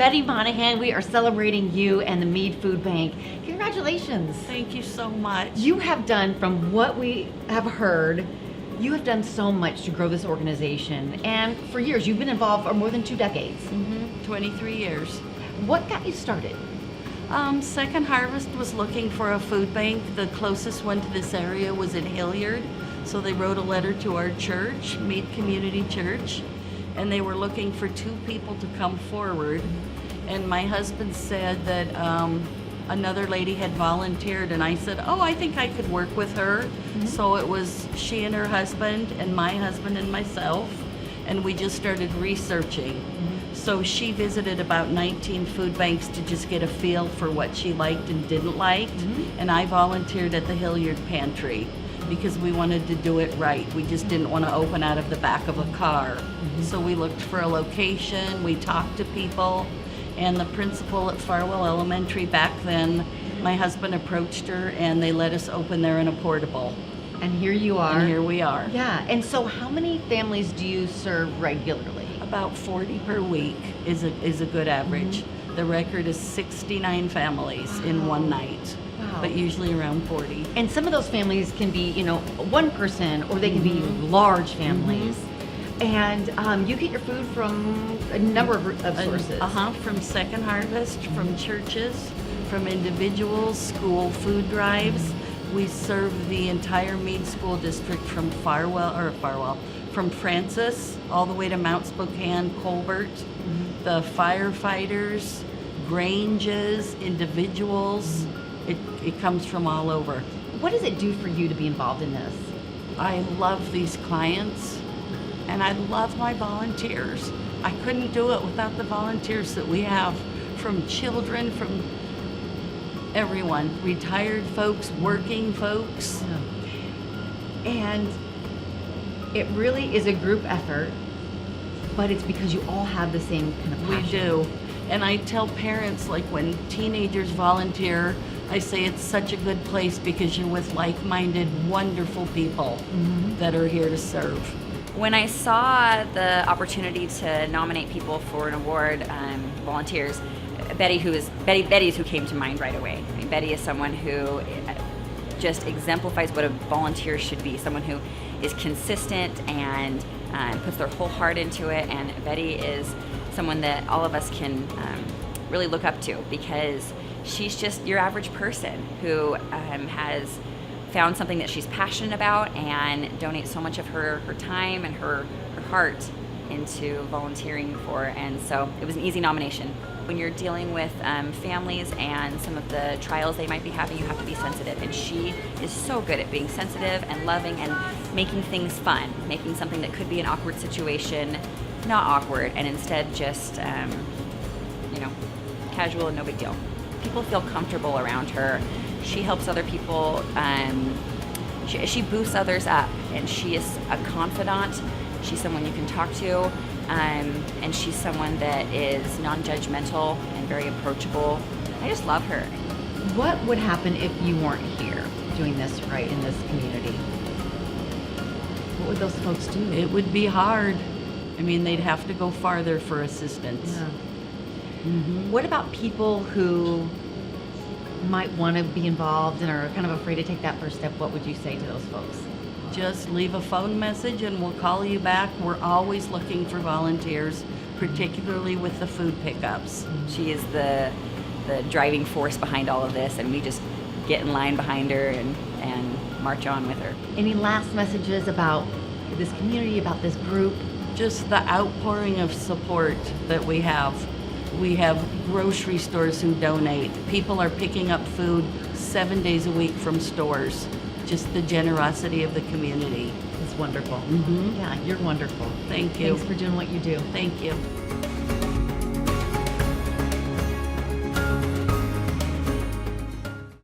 Bette Monahan, we are celebrating you and the Mead Food Bank. Congratulations. Thank you so much. You have done, from what we have heard, you have done so much to grow this organization. And for years, you've been involved for more than 2 decades. 23 years. What got you started? Second Harvest was looking for a food bank. The closest one to this area was in Hilliard. So they wrote a letter to our church, Mead Community Church, and they were looking for 2 people to come forward. And my husband said that another lady had volunteered, and I said, oh, I think I could work with her. So it was she and her husband and my husband and myself, and we just started researching. So she visited about 19 food banks to just get a feel for what she liked and didn't like. And I volunteered at the Hilliard Pantry because we wanted to do it right. We just didn't want to open out of the back of a car. So we looked for a location, we talked to people, and the principal at Farwell Elementary back then, my husband approached her and they let us open there in a portable. And here you are. And here we are. Yeah, and so how many families do you serve regularly? About 40 per week is a good average. The record is 69 families in one night. But usually around 40. And some of those families can be, one person, or they can be large families. And you get your food from a number of sources. From Second Harvest, from churches, from individuals, school food drives. We serve the entire Mead School District from from Francis all the way to Mount Spokane, Colbert. The firefighters, Granges, individuals. It comes from all over. What does it do for you to be involved in this? I love these clients, and I love my volunteers. I couldn't do it without the volunteers that we have, from children, from everyone, retired folks, working folks. And it really is a group effort, but it's because you all have the same kind of passion. We do. And I tell parents, like when teenagers volunteer, I say it's such a good place because you're with like-minded, wonderful people that are here to serve. When I saw the opportunity to nominate people for an award, volunteers, Bette is who came to mind right away. I mean, Bette is someone who just exemplifies what a volunteer should be, someone who is consistent and puts their whole heart into it. And Bette is someone that all of us can really look up to, because she's just your average person who has found something that she's passionate about and donates so much of her time and her heart into volunteering for. And so it was an easy nomination. When you're dealing with families and some of the trials they might be having, you have to be sensitive. And she is so good at being sensitive and loving and making things fun, making something that could be an awkward situation not awkward, and instead just, casual and no big deal. People feel comfortable around her. She helps other people. She boosts others up, and she is a confidant. She's someone you can talk to, and she's someone that is non-judgmental and very approachable. I just love her. What would happen if you weren't here doing this right in this community? What would those folks do? It would be hard. I mean, they'd have to go farther for assistance. Yeah. What about people who might want to be involved and are kind of afraid to take that first step? What would you say to those folks? Just leave a phone message and we'll call you back. We're always looking for volunteers, particularly with the food pickups. She is the driving force behind all of this, and we just get in line behind her and march on with her. Any last messages about this community, about this group? Just the outpouring of support that we have. We have grocery stores who donate. People are picking up food 7 days a week from stores. Just the generosity of the community. It's wonderful. Yeah, you're wonderful. Thank you. Thanks for doing what you do. Thank you.